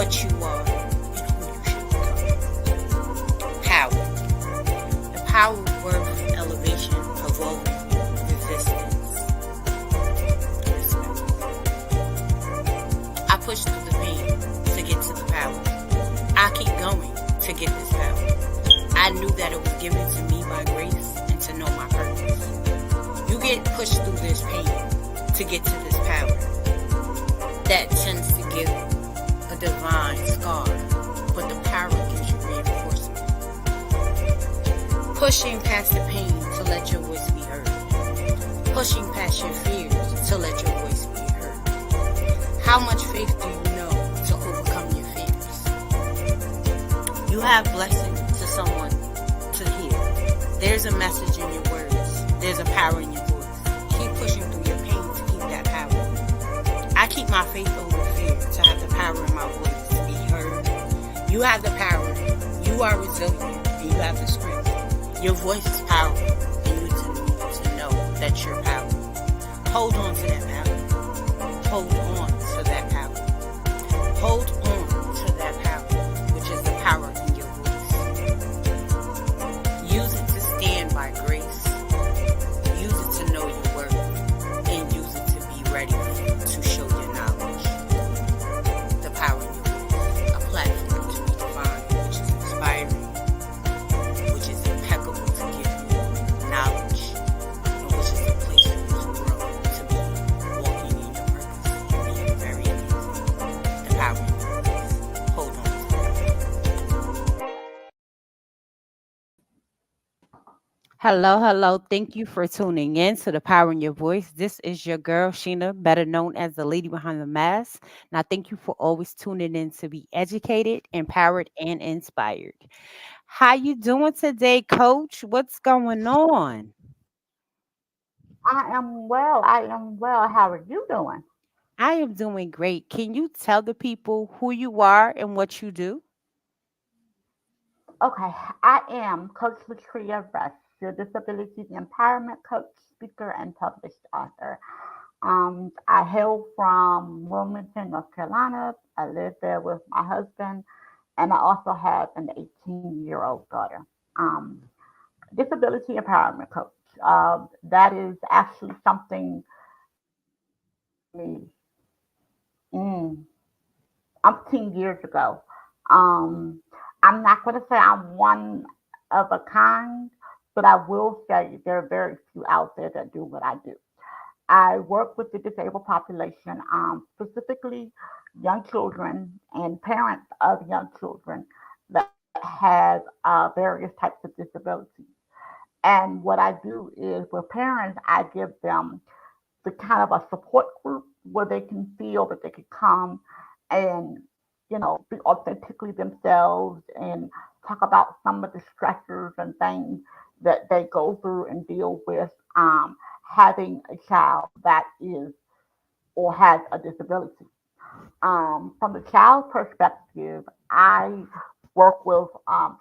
what you are and who you should become. Power. The power of worth, elevation, evolving, resistance, respect. I push through the pain to get to the power. I keep going to get this power. I knew that it was given to me by grace and to know my purpose. You get pushed through this pain to get to this power. That tends to give a divine scar, but the power gives you reinforcement. Pushing past the pain to let your voice be heard. Pushing past your fears to let your voice be heard. How much faith do you know to overcome your fears? You have blessings to someone to hear. There's a message in your words. There's a power in your voice. Keep pushing through your pain to keep that power. I keep my faith over fear to have the power in my voice to be heard. You have the power. You are resilient and you have the strength. Your voice is powerful and you need to know that you're powerful. Hold on to that power. Hold on to that power. Hold on to that power, which is the power in your voice. Use it to stand by grace. Use it to know your worth. And use it to be ready to show your knowledge. The power in your voice. A platform to redefine, which is inspiring, which is impeccable to give you knowledge, and which is a place for you to grow, to be walking in your purpose and being very amazing. The power in your voice. Hold on to that. Hello, hello. Thank you for tuning in to The Power in Your Voice. This is your girl, Sheena, better known as the lady behind the mask. Now, thank you for always tuning in to be educated, empowered, and inspired. How you doing today, Coach? What's going on? I am well. I am well. How are you doing? I am doing great. Can you tell the people who you are and what you do? Okay, I am Coach Latrea Russ, your disability empowerment coach, speaker, and published author. I hail from Wilmington, North Carolina. I live there with my husband, and I also have an 18-year-old daughter. Um, Disability empowerment coach. That is actually something me mm, umpteen years ago. Um, I'm not going to say I'm one of a kind, but I will say there are very few out there that do what I do. I work with the disabled population, specifically young children and parents of young children that have various types of disabilities. And what I do is with parents, I give them the kind of a support group where they can feel that they can come and be authentically themselves and talk about some of the stressors and things that they go through and deal with having a child that is or has a disability. From the child perspective, I work with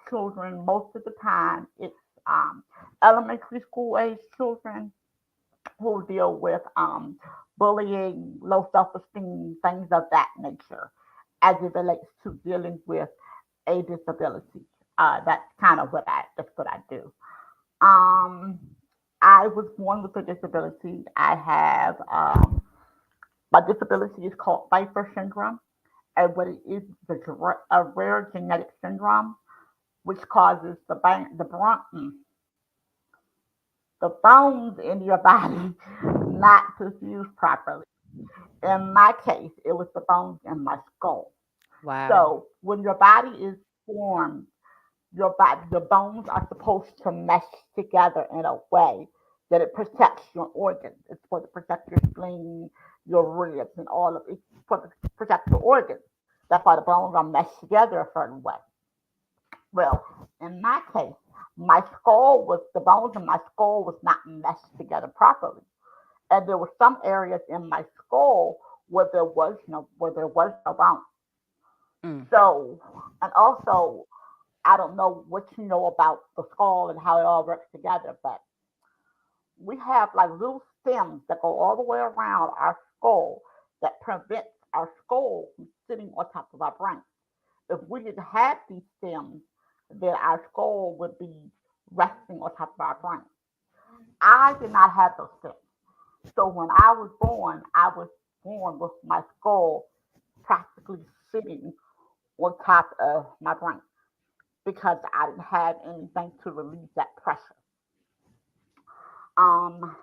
children most of the time. It's um, elementary school age children who deal with bullying, low self esteem, things of that nature as it relates to dealing with a disability. That's what I do. Um, I was born with a disability. I have my disability is called Pfeiffer syndrome, and what it is a rare genetic syndrome which causes the bones in your body not to fuse properly. In my case, it was the bones in my skull. Wow. So when your body is formed, the bones are supposed to mesh together in a way that it protects your organs. It's supposed to protect your spleen, your ribs, and all of it. It's supposed to protect your organs. That's why the bones are meshed together a certain way. Well, in my case, the bones in my skull was not meshed together properly. And there were some areas in my skull where there was no bone. Mm. So, and also, I don't know what you know about the skull and how it all works together, but we have like little stems that go all the way around our skull that prevents our skull from sitting on top of our brain. if we didn't have these stems, then our skull would be resting on top of our brain. I did not have those stems. So when I was born with my skull practically sitting on top of my brain because I didn't have anything to relieve that pressure. Um,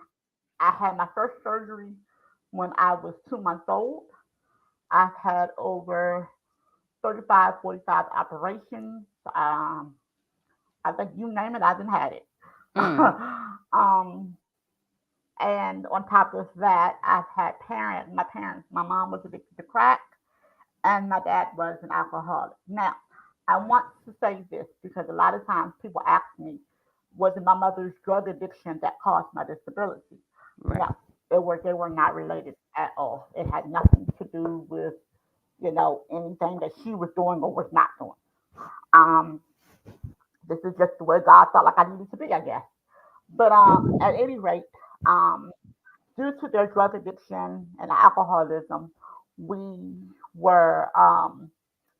I had my first surgery when I was 2 months old. I've had over 35, 45 operations. I think you name it, I didn't had it. Mm. um, and on top of that, I've had my parents, my mom was addicted to crack, and my dad was an alcoholic. Now, I want to say this because a lot of times people ask me, was it my mother's drug addiction that caused my disability? Right. No, they were not related at all. It had nothing to do with anything that she was doing or was not doing. Um, this is just the way God felt like I needed to be, I guess. But at any rate, um, due to their drug addiction and alcoholism, we were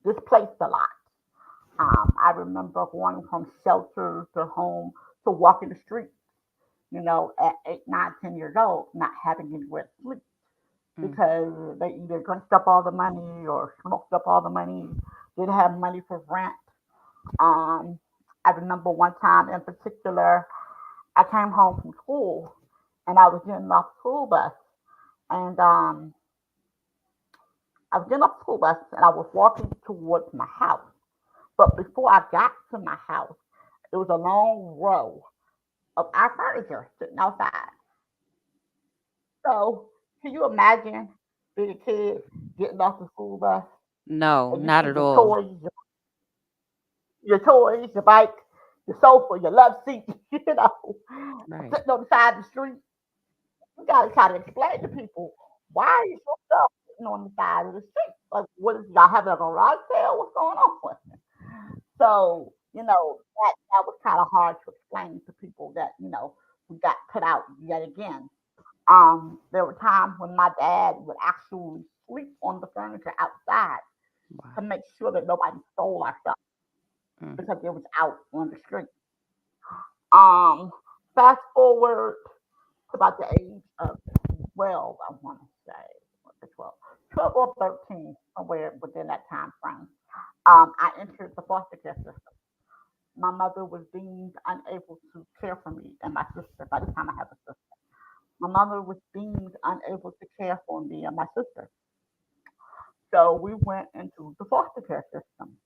displaced a lot. I remember going from shelter to home to walking the streets, at 8, 9, 10 years old, not having anywhere to sleep Mm. because they either drank up all the money or smoked up all the money, didn't have money for rent. Um, I remember one time in particular, I came home from school and I was getting off the school bus and I was getting off the school bus and I was walking towards my house. But before I got to my house, it was a long row of our furniture sitting outside. So can you imagine being a kid getting off the school bus No, and you not see at all. your toys, your bike, your sofa, your love seat, Right. sitting on the side of the street? You gotta try to explain to people why are you so stuff sitting on the side of the street? Like, what is y'all having a garage sale? What's going on? So, that was kind of hard to explain to people that, we got put out yet again. There were times when my dad would actually sleep on the furniture outside Wow. to make sure that nobody stole our stuff Mm. because it was out on the street. Um, Fast forward to about the age of 12, I want to say, what's it, 12 or 13, somewhere within that time frame. I entered the foster care system. My mother was deemed unable to care for me and my sister. By the time I have a sister, my mother was deemed unable to care for me and my sister. So we went into the foster care system.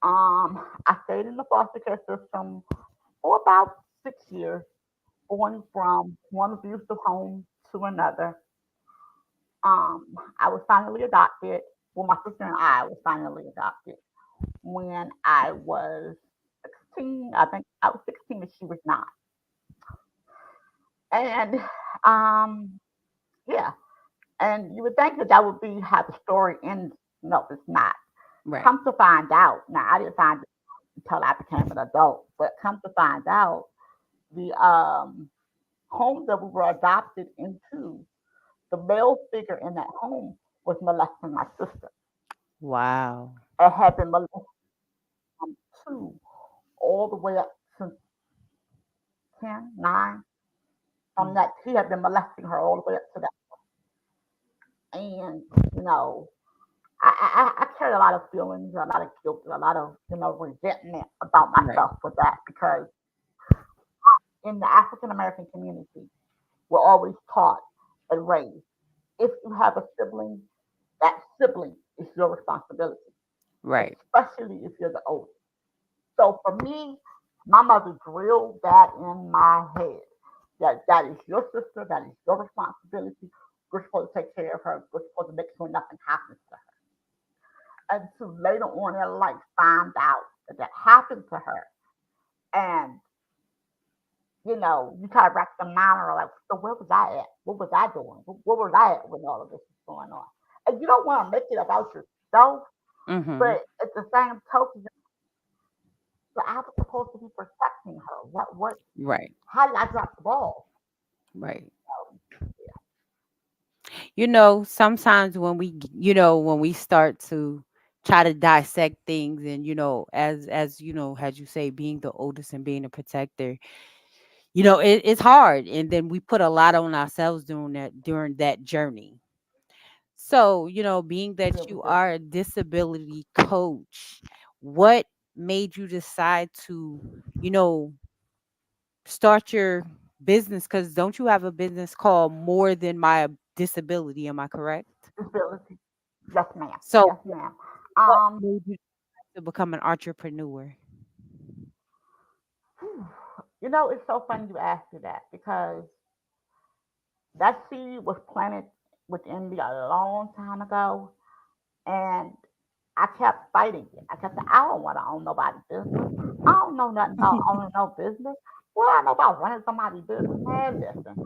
I stayed in the foster care system for about 6 years, going from one abusive home to another. I was finally adopted. Well, my sister and I was finally adopted when I was 16. I think I was 16 and she was 9. And um, yeah, and you would think that that would be how the story ends. No, it's not. Right. Come to find out, now I didn't find it until I became an adult, but come to find out, the home that we were adopted into, the male figure in that home was molesting my sister. Wow. It had been molested from 2 all the way up to 10, 9. From Mm. that, he had been molesting her all the way up to that. And, you know, I carry a lot of feelings, a lot of guilt, a lot of, resentment about Right. myself for that because in the African American community, we're always taught and raised. If you have a sibling, that sibling is your responsibility, Right. especially if you're the oldest. So for me, my mother drilled that in my head. That is your sister, that is your responsibility. We're supposed to take care of her. We're supposed to make sure nothing happens to her. Until later on in life, find out that that happened to her. And, you try to wrap your mind around, like, so where was I at? What was I doing? Where was I at when all of this was going on? And you don't want to make it about yourself, Mhm. but at the same token, I was supposed to be protecting her. Right. How did I drop the ball? Right. Um, Sometimes when we start to, try to dissect things, and as as you say, being the oldest and being a protector, it's hard, and then we put a lot on ourselves during that journey. So, being We that really you do. are a disability coach, what made you decide to, you know, start your business? Because don't you have a business called More Than My Disability? Am I correct? Disability. Yes, ma'am. So, Yes, ma'am. what Um, made you to become an entrepreneur? it's so funny you asked me that because that seed was planted within me a long time ago, and I kept fighting it. I kept saying, I don't want to own nobody's business. I don't know nothing about owning no business. What I know about running somebody's business, man, listen,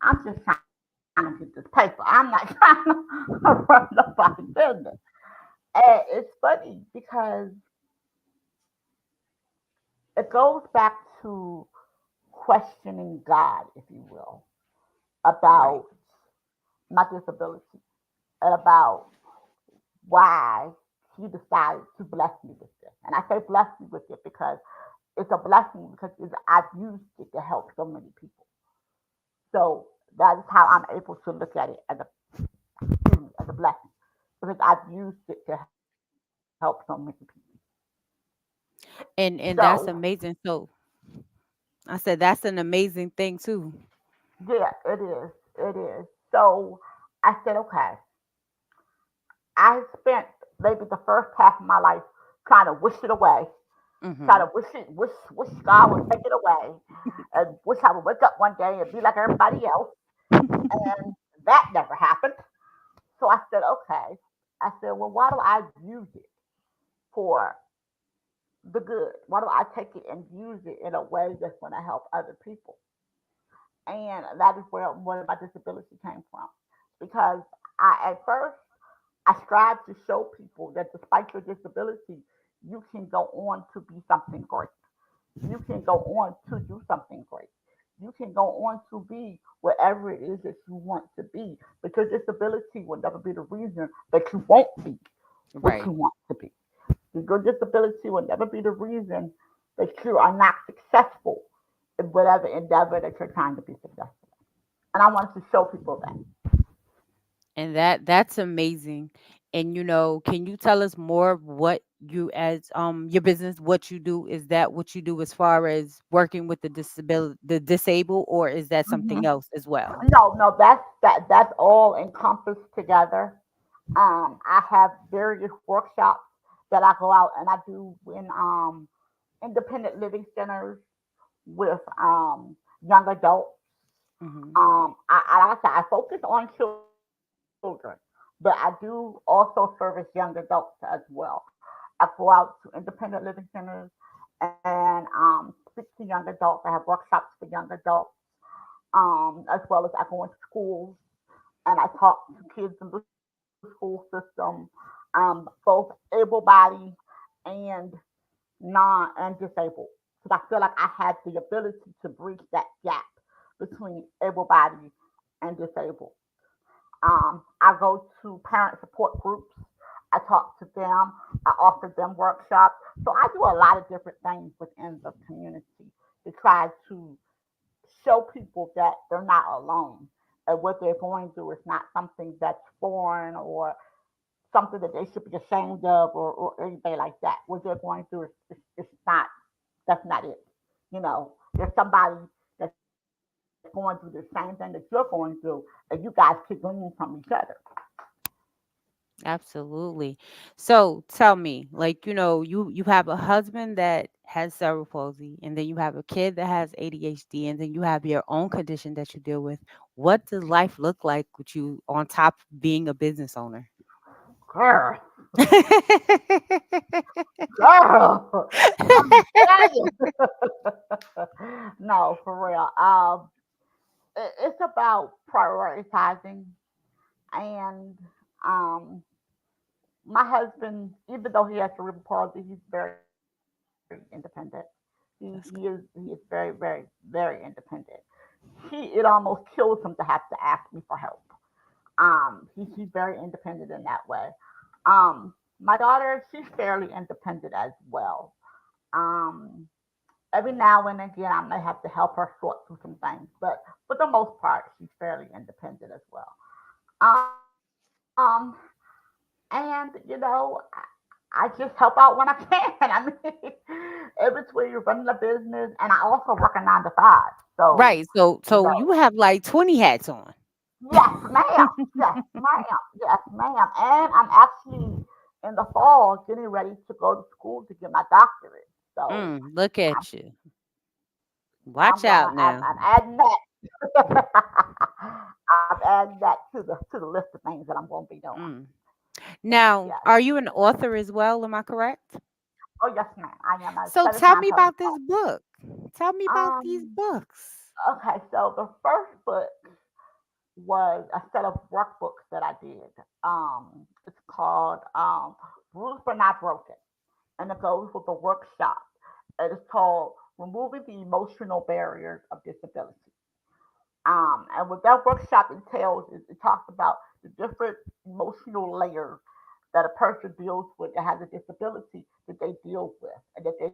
I'm just trying to get this paper. I'm not trying to run nobody's business. And it's funny because it goes back to questioning God, if you will, Right. about my disability and about why he decided to bless me with this. And I say bless me with it because it's a blessing because I've used it to help so many people. So that is how I'm able to look at it as a blessing because I've used it to help so many people. And So that's amazing. So I said that's an amazing thing too. yeah, it is. It is. So I said, okay, I spent maybe the first half of my life trying to wish it away, try Hmm. to wish God would take it away, and wish I would wake up one day and be like everybody else. And that never happened. So I said, okay. I said, well, why do I use it for the good? Why do I take it and use it in a way that's going to help other people? And that is where my disability came from. Because at first, I strive to show people that despite your disability, you can go on to be something great. You can go on to do something great. You can go on to be whatever it is that you want to be. But your disability will never be the reason that you won't be what Right. you want to be. Your disability will never be the reason that you are not successful in whatever endeavor that you're trying to be successful. And I wanted to show people that. And that's amazing. And can you tell us more of what you as your business, what you do? Is that what you do as far as working with the disabled, or is that something Hmm. else as well? No, no, that's all encompassed together. I have various workshops that I go out and I do in independent living centers with young adults. Hmm. Like I said, I focus on children, but I do also service young adults as well. I go out to independent living centers and speak to young adults. I have workshops for young adults, as well as I go into schools and I talk to kids in the school system, both able-bodied and and disabled. Because I feel like I have the ability to bridge that gap between able-bodied and disabled. I go to parent support groups. I talk to them. I offer them workshops. So I do a lot of different things within the community to try to show people that they're not alone and what they're going through is not something that's foreign or something that they should be ashamed of or anything like that. What they're going through is not, that's not it. There's somebody that's going through the same thing that you're going through, and you guys keep gleaning from each other. Absolutely. So tell me, like, you have a husband that has cerebral palsy, and then you have a kid that has ADHD, and then you have your own condition that you deal with. What does life look like with you on top of being a business owner? Girl, girl, let me tell you. No, for real. It's about prioritizing, and um, my husband, even though he has cerebral palsy, he's very independent. He is That's good. very, very independent. It almost kills him to have to ask me for help. He's very independent in that way. Um, My daughter, she's fairly independent as well. Um, every now and again, I may have to help her sort through some things, but for the most part, she's fairly independent as well. And I just help out when I can. I mean, in between running a business, and I also work a 9 to 5. So, Right. So you so know, you have like 20 hats on. yes, ma'am. Yes, ma'am. Yes, ma'am. And I'm actually in the fall getting ready to go to school to get my doctorate. So Look I'm at you. I'm Watch gonna out now. I'm adding that. I'm adding that to the list of things that I'm gonna be doing. Mm. Now, Yes. are you an author as well? Am I correct? Oh yes, ma'am. I am a So seven tell time me about published this author. book. Tell me about these Um. books. Okay. So the first book was a set of workbooks that I did. It's called Rules But Not Broken, and it goes with a workshop. It is called Removing the Emotional Barriers of Disability. And what that workshop entails is it talks about the different emotional layers that a person deals with that has a disability that they deal with and that they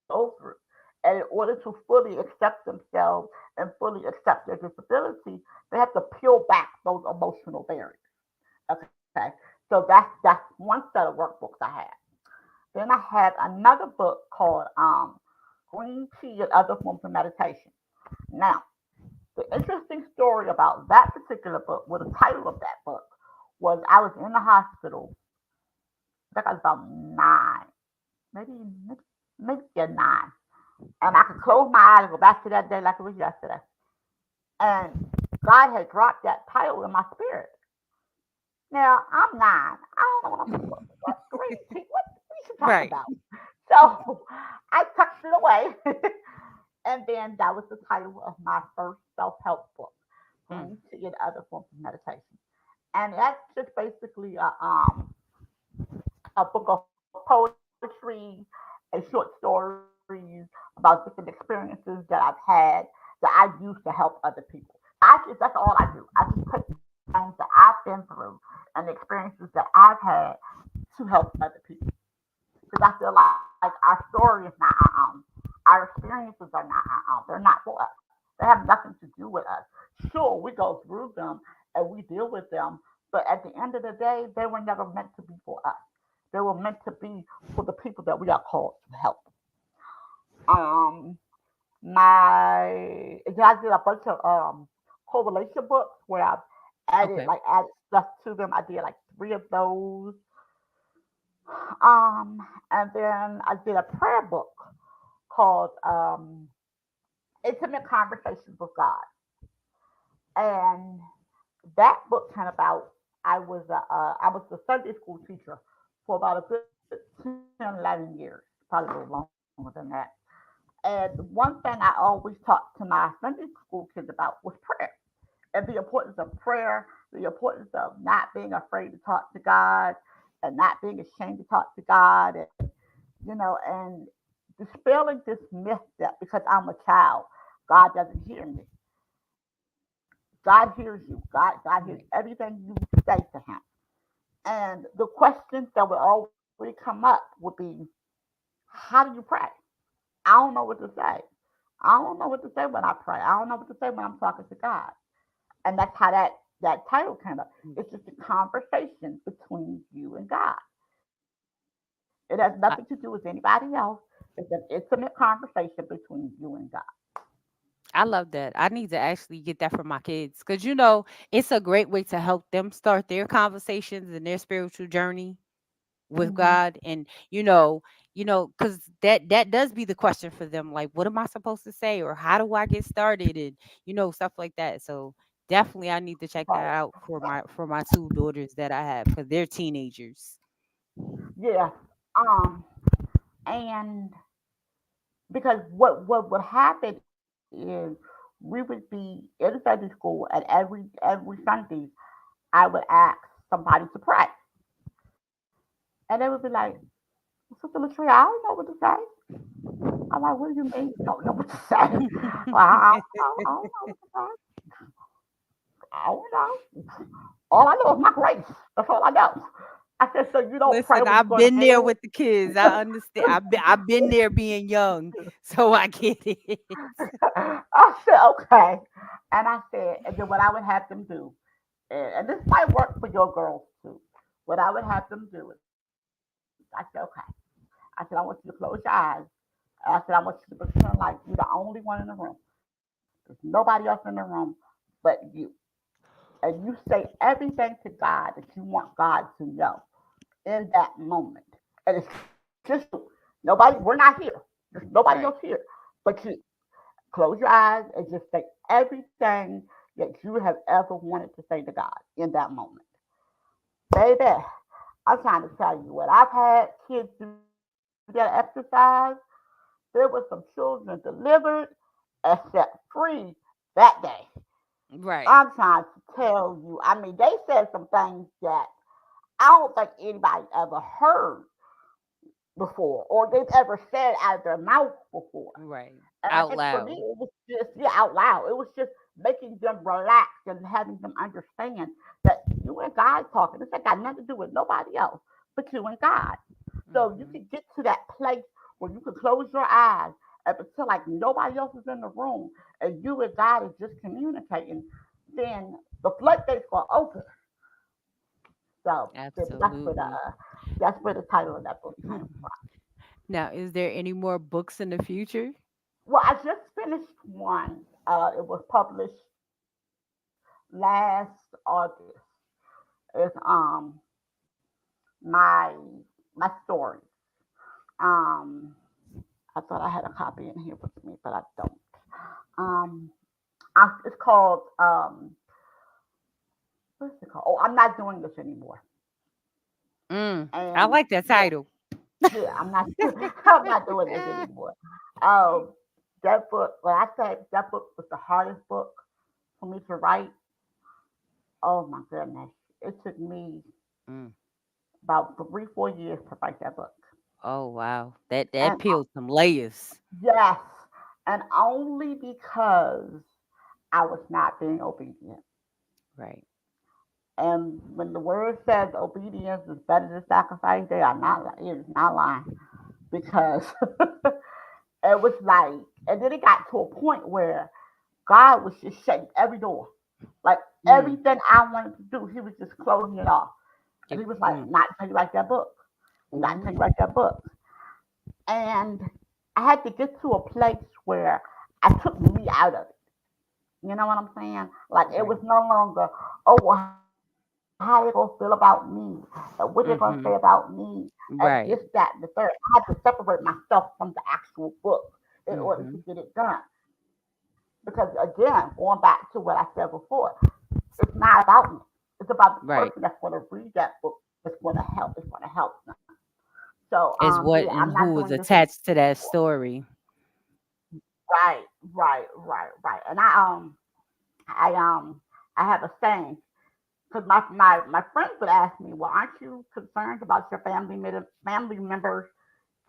go through. And in order to fully accept themselves and fully accept their disability, they have to peel back those emotional barriers. Okay. So that's one set of workbooks I had. Then I had another book called Green Tea and Other Forms of Meditation. Now, the interesting story about that particular book, well, the title of that book was I was in the hospital. I think I was about 9, maybe, maybe yeah, 9. And I could close my eyes and go back to that day like it was yesterday. And God had dropped that title in my spirit. Now, I'm 9. I don't know what green tea, what are you talking Right. about? So I tucked it away. And then that was the title of my first self help book, Mm. Green Tea and Other Forms of Meditation. And that's just basically a book of poetry and short stories about different experiences that I've had that I use to help other people. That's all I do. I just take the things that I've been through and the experiences that I've had to help other people. Because I feel like our story is not our own. Our experiences are not our own. They're not for us. They have nothing to do with us. Sure, we go through them and we deal with them, but at the end of the day, they were never meant to be for us. They were meant to be for the people that we are called to help. Um, I did a bunch of correlation books where I've Okay. added stuff to them. I did like 3 of those. And then I did a prayer book called Intimate Conversations with God. And that book came about. I was a Sunday school teacher for about a good 10, 11 years, probably a little longer than that. And one thing I always talked to my Sunday school kids about was prayer and the importance of prayer, the importance of not being afraid to talk to God and not being ashamed to talk to God, and dispelling this myth that because I'm a child, God doesn't hear me. God hears you. God hears Right. everything you say to Him. And the questions that would always come up would be, how do you pray? I don't know what to say. I don't know what to say when I pray. I don't know what to say when I'm talking to God. And that's how that title came up. Mm. It's just a conversation between you and God. It has nothing to do with I, anybody else. It's an intimate conversation between you and God. I love that. I need to actually get that for my kids because it's a great way to help them start their conversations and their spiritual journey with Hmm. God. And because that does be the question for them, like, what am I supposed to say, or how do I get started, and stuff like that. So definitely, I need to check that Right. out for my 2 daughters that I have because they're teenagers. Yeah. Um. And because what would happen is we would be in Sunday school, and every Sunday I would ask somebody to pray, and they would be like, "Sister Latrea, I don't know what to say." I'm like, "What do you mean you don't know what to say?" Well, I don't know what to say. I don't know. All I know is my grace. That's all I know. I said, so you don't pray Listen, when you I've go to been there bed? with the kids. I understand. I've been there being young, so I get it. I said, okay. And I said, and then what I would have them do, and this might work for your girls too. What I would have them do is, I said, okay. I said, I want you to close your eyes. I said, I want you to pretend like you're the only one in the room. There's nobody else in the room but you. And you say everything to God that you want God to know in that moment. And it's just you. Nobody, we're not here. There's nobody else here Right. but you. Close your eyes and just say everything that you have ever wanted to say to God in that moment. Baby, I'm trying to tell you what I've had kids do that exercise. There was some children delivered and set free that day. I'm Right. trying to tell you. I mean, they said some things that I don't think anybody ever heard before or they've ever said out of their mouth before. Right. And Out for me, it loud. was just, yeah, out loud. It was just making them relax and having them understand that you and God talking. This ain't got nothing to do with nobody else but you and God. So you Hmm. can get to that place where you can close your eyes and pretend like nobody else is in the room and you and God is just communicating. Then the floodgates will open. So Absolutely. that's where the title of that book came from. Now, is there any more books in the future? Well, I just finished one. It was published last August. It's my my story. Um, I thought I had a copy in here with me, but I don't. Um, it's called what's it called? Oh, I'm not doing this anymore. I And like that yeah, title. yeah, I'm not. I'm not doing this anymore. Um, that book. When I say that book was the hardest book for me to write, oh my goodness, it took me Mm. about 3, 4 years to write that book. Oh wow, that And peeled some layers. yes, and only because I was not being obedient. Right. And when the word says obedience is better than sacrifice, they are not. It is not lying because it was like, and then it got to a point where God was just shutting every door. Like Mm. everything I wanted to do, He was just closing it off. And It, He was like, mm. "Not until you write that book. Not until you Ooh. write that book." And I had to get to a place where I took me out of it. You know what I'm saying? Like it was Right. no longer, oh, well, how they gonna feel about me, and what they're gonna say about Mhm. me, and this, that, and the Right. third. I had to separate myself from the actual book in order to get it Mhm. done. Because again, going back to what I said before, it's not about me. It's about the person that's going to Right. read that book that's going to help. It's going to help them. So yeah, I'm Is not what doing and this who was anymore. attached to that story. Right, right. And I I have a saying because my friends would ask me, well, aren't you concerned about your family members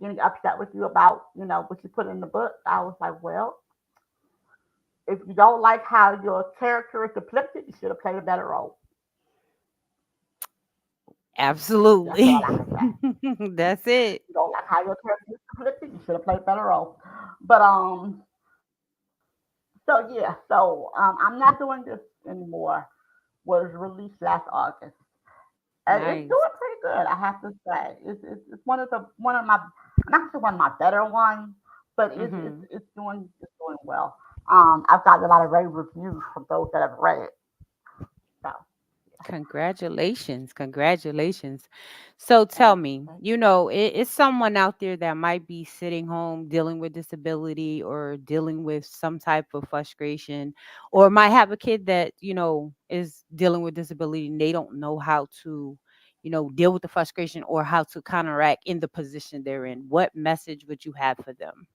getting upset with you about what you put in the book? I was like, well, if you don't like how your character is depicted, you should have played a better role. That's all Absolutely. I can say. That's it. You don't like how your character is depicted, you should have played a better role. But so yeah, I'm not doing this anymore. Was released last August. And it's doing Nice. pretty good, I have to say. It's one of my I'm not sure one of my better ones, but Mhm. it's doing well. I've gotten a lot of rave reviews from those that have read it. So Congratulations. Congratulations. So tell thanks. me, Thanks. it's someone out there that might be sitting home dealing with disability or dealing with some type of frustration or might have a kid that, is dealing with disability and they don't know how to, deal with the frustration or how to counteract in the position they're in. What message would you have for them?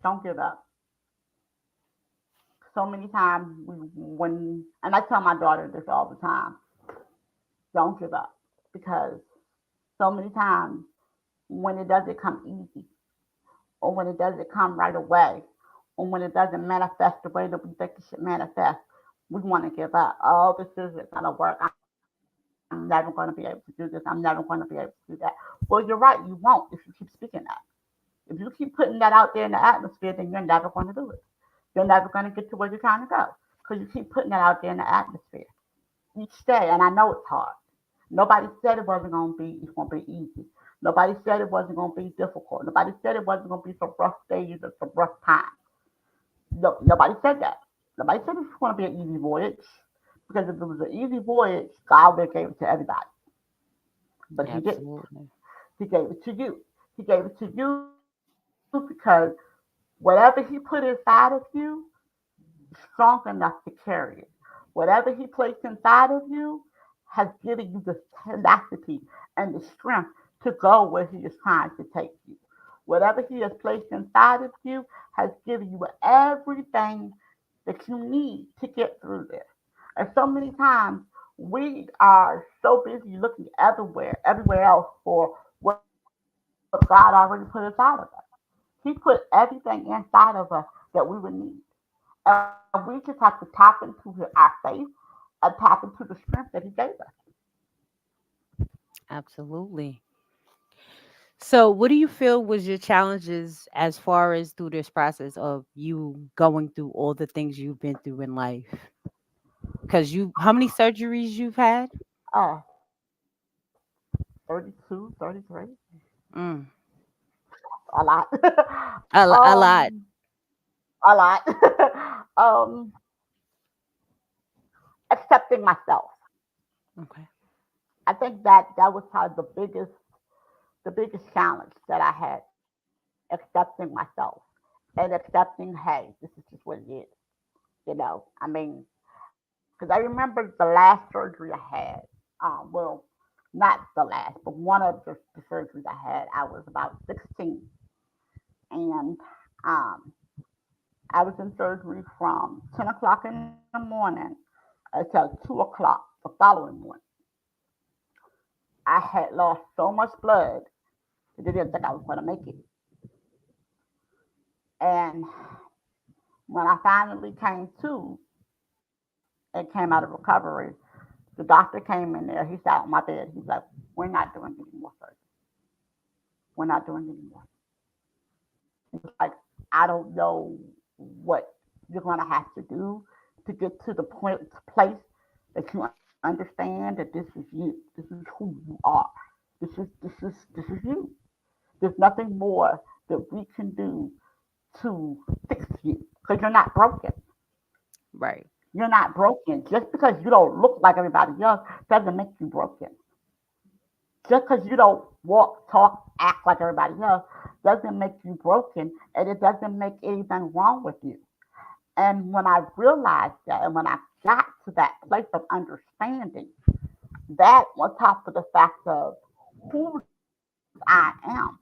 Don't give up. So many times when and I tell my daughter this all the time, don't give up because so many times when it doesn't come easy or when it doesn't come right away or when it doesn't manifest the way that we think it should manifest, We want to give up. Oh, this isn't going to work. I'm never going to be able to do this. I'm never going to be able to do that. Well, you're right. You won't if you keep speaking that. If you keep putting that out there in the atmosphere, then you're never going to do it. You're never going to get to where you're trying to go because you keep putting that out there in the atmosphere each day. And I know it's hard. Nobody said it wasn't going to be. It's going to be easy. Nobody said it wasn't going to be difficult. Nobody said it wasn't going to be some rough days or some rough times. No, nobody said that. Nobody said it was going to be an easy voyage. Because if it was an easy voyage, God would have gave it to everybody. But he didn't. Absolutely. He gave it to you. He gave it to you because whatever he put inside of you is strong enough to carry it. Whatever he placed inside of you has given you the tenacity and the strength to go where he is trying to take you. Whatever he has placed inside of you has given you everything that you need to get through this. And so many times we are so busy looking everywhere else for what God already put inside of us. He put everything inside of us that we would need. And we just have to tap into our faith and tap into the strength that He gave us. Absolutely. So, what do you feel was your challenges as far as through this process of you going through all the things you've been through in life? Because how many surgeries you've had? Uh, 32, 33, Mm, a lot. a lot. um, a lot. um, accepting myself. Okay. I think that was probably the biggest challenge that I had, accepting myself and accepting, hey, this is just what it is. I mean, because I remember the last surgery I had. Well, not the last, but one of the surgeries I had. I was about 16, and um, I was in surgery from 10 o'clock in the morning until 2 o'clock the following morning. I had lost so much blood that they didn't think I was going to make it. And when I finally came to and came out of recovery, the doctor came in there. He sat on my bed. He's like, "We're not doing any more surgery. We're not doing any more." He's like, "I don't know what you're going to have to do to get to the place that you understand that this is you. This is who you are. This is you. There's nothing more that we can do to fix you because you're not broken. Right. You're not broken. Just because you don't look like everybody else doesn't make you broken. Just because you don't walk, talk, act like everybody else doesn't make you broken, and it doesn't make anything wrong with you. And when I realized that, and when I got to that place of understanding, that on top of the fact of whose I am,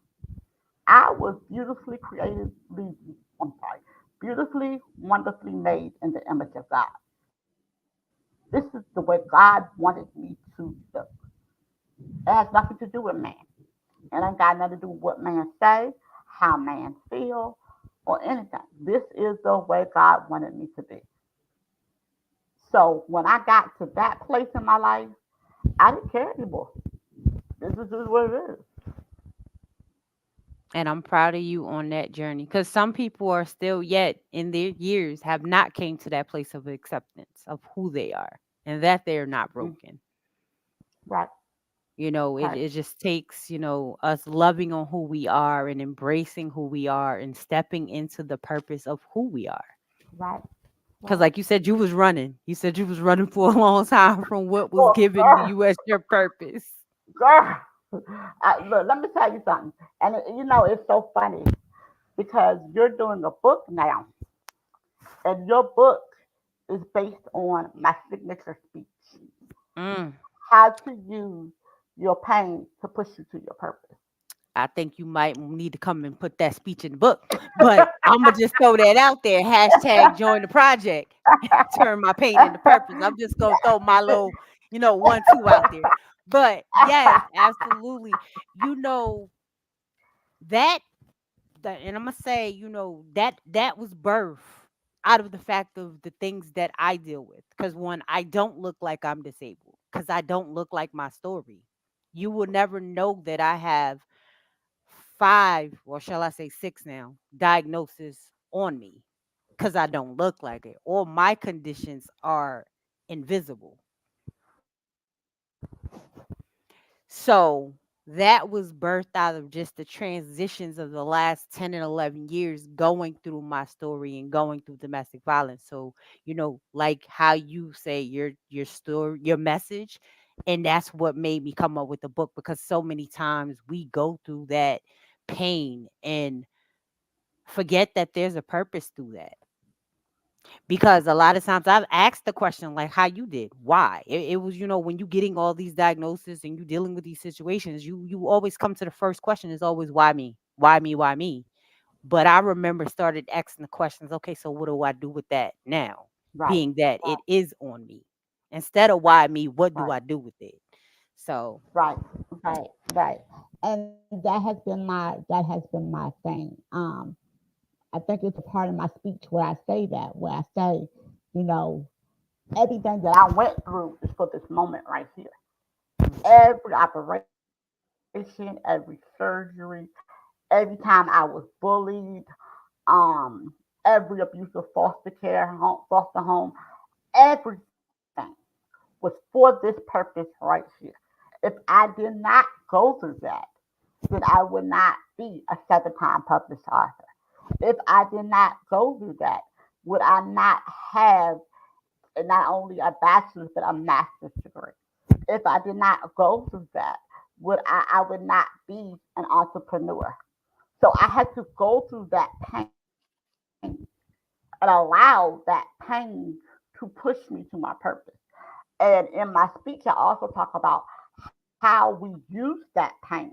I was beautifully creatively, I'm sorry, beautifully, wonderfully made in the image of God. This is the way God wanted me to look. It has nothing to do with man. It ain't got nothing to do with what man say, how man feel, or anything. This is the way God wanted me to be. So when I got to that place in my life, I didn't care anymore. This is just what it is. And I'm proud of you on that journey because some people are still yet in their years have not came to that place of acceptance of who they are and that they're not Mm, broken. right, It, right, it just takes, us loving on who we are and embracing who we are and stepping into the purpose of who we are. right, Because right. like you said, you was running. You said you was running for a long time from what was Oh, given to girl, you as your purpose. girl. Look, let me tell you something. And it's so funny because you're doing a book now, and your book is based on my signature speech. Mm. How to use your pain to push you to your purpose. I think you might need to come and put that speech in the book. But I'm gonna just throw that out there. Hashtag join the project. Turn my pain into purpose. I'm just gonna throw my little, 1-2 out there. But yes, absolutely. You know that and I'm gonna say, that was birth. out of the fact of the things that I deal with. Because one, I don't look like I'm disabled because I don't look like my story. You will never know that I have five, or shall I say six now, diagnoses on me because I don't look like it. All my conditions are invisible. So that was birthed out of just the transitions of the last 10 and 11 years going through my story and going through domestic violence. So, like how you say your story, your message, and that's what made me come up with the book because so many times we go through that pain and forget that there's a purpose through that. Because a lot of times I've asked the question like how you did, why? It was, when you getting all these diagnoses and you dealing with these situations, you always come to the first question is always why me? Why me? Why me? But I remember started asking the questions, okay, so what do I do with that now? Right, Being that it is on me. Instead of why me, what do right, I do with it? So, right, right, right. And that has been my thing. I think it's a part of my speech where I say that, where I say, you know, everything that I went through is for this moment right here. mhm, Every operation, every surgery, every time I was bullied, um, every abusive foster care home, foster home, everything was for this purpose right here. If I did not go through that, then I would not be a 7-time published author. If I did not go through that, would I not have not only a bachelor's but a master's degree? If I did not go through that, I would not be an entrepreneur. So I had to go through that pain and allow that pain to push me to my purpose. And in my speech, I also talk about how we use that pain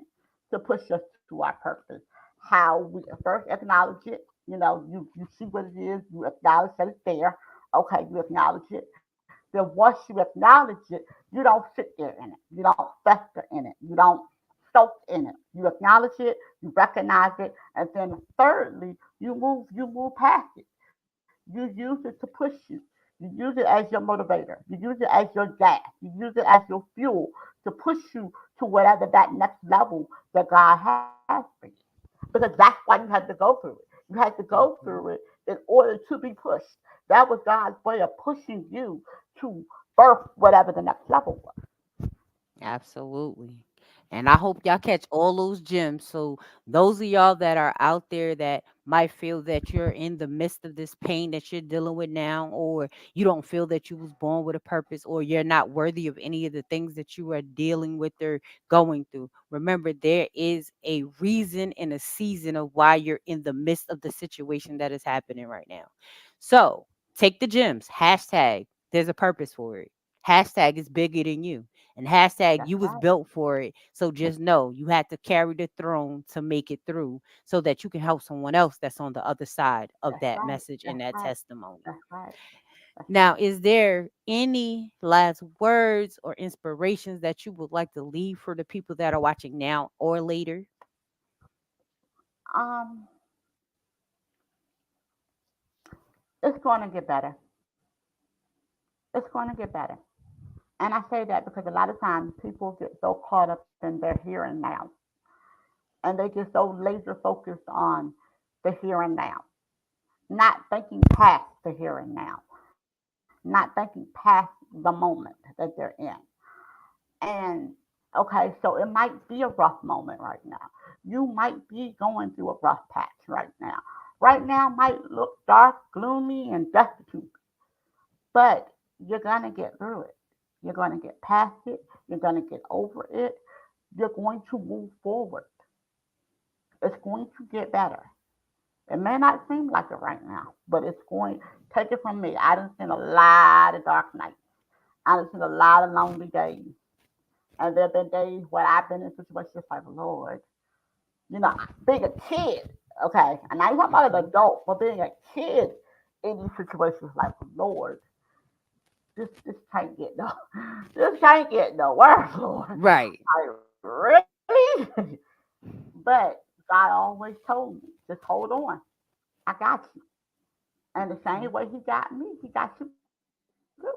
to push us to our purpose. How we first acknowledge it. You see what it is. You acknowledge that it's there. Okay, you acknowledge it. Then once you acknowledge it, you don't sit there in it. You don't fester in it. You don't soak in it. You acknowledge it. You recognize it, and then thirdly, you move past it. You use it to push you. You use it as your motivator. You use it as your gas. You use it as your fuel to push you to whatever that next level that God has for you. Because that's why you had to go through it. You had to go through it mhm. in order to be pushed. That was God's way of pushing you to birth whatever the next level was. Absolutely. And I hope y'all catch all those gems. So those of y'all that are out there that might feel that you're in the midst of this pain that you're dealing with now, or you don't feel that you was born with a purpose, or you're not worthy of any of the things that you are dealing with or going through. Remember, there is a reason and a season of why you're in the midst of the situation that is happening right now. So take the gems. Hashtag there's a purpose for it. Hashtag is bigger than you, and hashtag That's you was right. built for it. So just know you had to carry the throne to make it through so that you can help someone else that's on the other side of That's that right. message and That's that right. testimony. That's right. That's Now, right. is there any last words or inspirations that you would like to leave for the people that are watching now or later? Um, it's going to get better. It's going to get better. And I say that because a lot of times people get so caught up in their here and now, and they get so laser focused on the here and now, not thinking past the here and now, not thinking past the moment that they're in. And okay, so it might be a rough moment right now. You might be going through a rough patch right now. Right now might look dark, gloomy, and destitute, but you're going to get through it. You're going to get past it. You're going to get over it. You're going to move forward. It's going to get better. It may not seem like it right now, but it's going. Take it from me. I done seen a lot of dark nights. I done seen a lot of lonely days, and there have been days where I've been in situations like, Lord, being a kid. Okay, and I'm talking about an Mhm. adult, but being a kid in these situations like, Lord, this can't get no, this can't get no worse, Lord. Right. I really, but God always told me, just hold on. I got you. And the same way he got me, he got you too.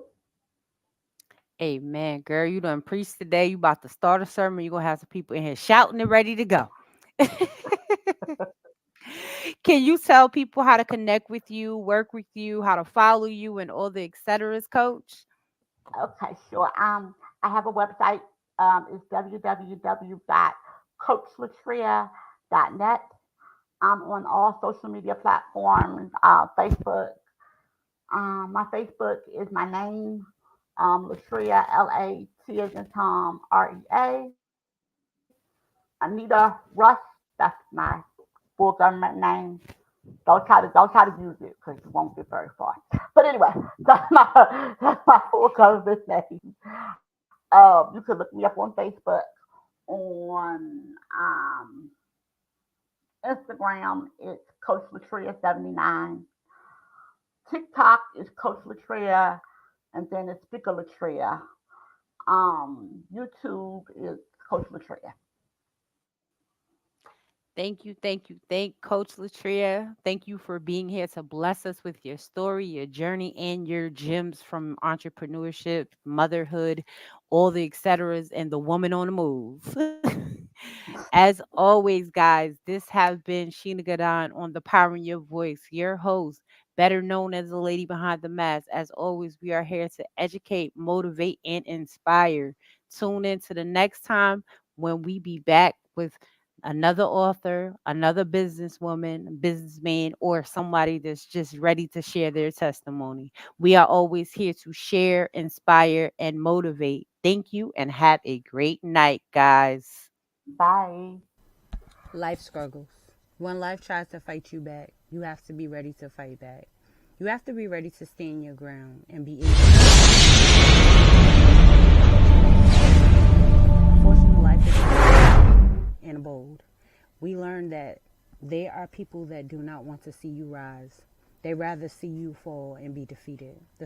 Amen, girl. You done preached today. You about to start a sermon. You're gonna have some people in here shouting and ready to go. Can you tell people how to connect with you, work with you, how to follow you, and all the et ceteras, coach? Okay, sure. I have a website. It's www.coachlatria.net. I'm on all social media platforms. Facebook. My Facebook is my name, Latria, Lat as in Tom, Rea. Anita Russ. That's my full government name. Don't try to use it because you won't get very far. But anyway, that's my full government name. You can look me up on Facebook, on Instagram. It's Coach Latria 79. TikTok is Coach Latria, and then it's Speaker Latria. YouTube is Coach Latria. Thank Coach Latria. Thank you for being here to bless us with your story, your journey, and your gems from entrepreneurship, motherhood, all the et ceteras, and the woman on the move. As always, guys, this has been Sheena Gadon on The Power in Your Voice, your host, better known as the lady behind the mask. As always, we are here to educate, motivate, and inspire. Tune in to the next time when we be back with another author, another businesswoman, businessman, or somebody that's just ready to share their testimony. We are always here to share, inspire, and motivate. Thank you and have a great night, guys. Bye. Life struggles. When life tries to fight you back, you have to be ready to fight back. You have to be ready to stand your ground and be able to. Unfortunately, life is and bold. We learned that there are people that do not want to see you rise. They rather see you fall and be defeated. The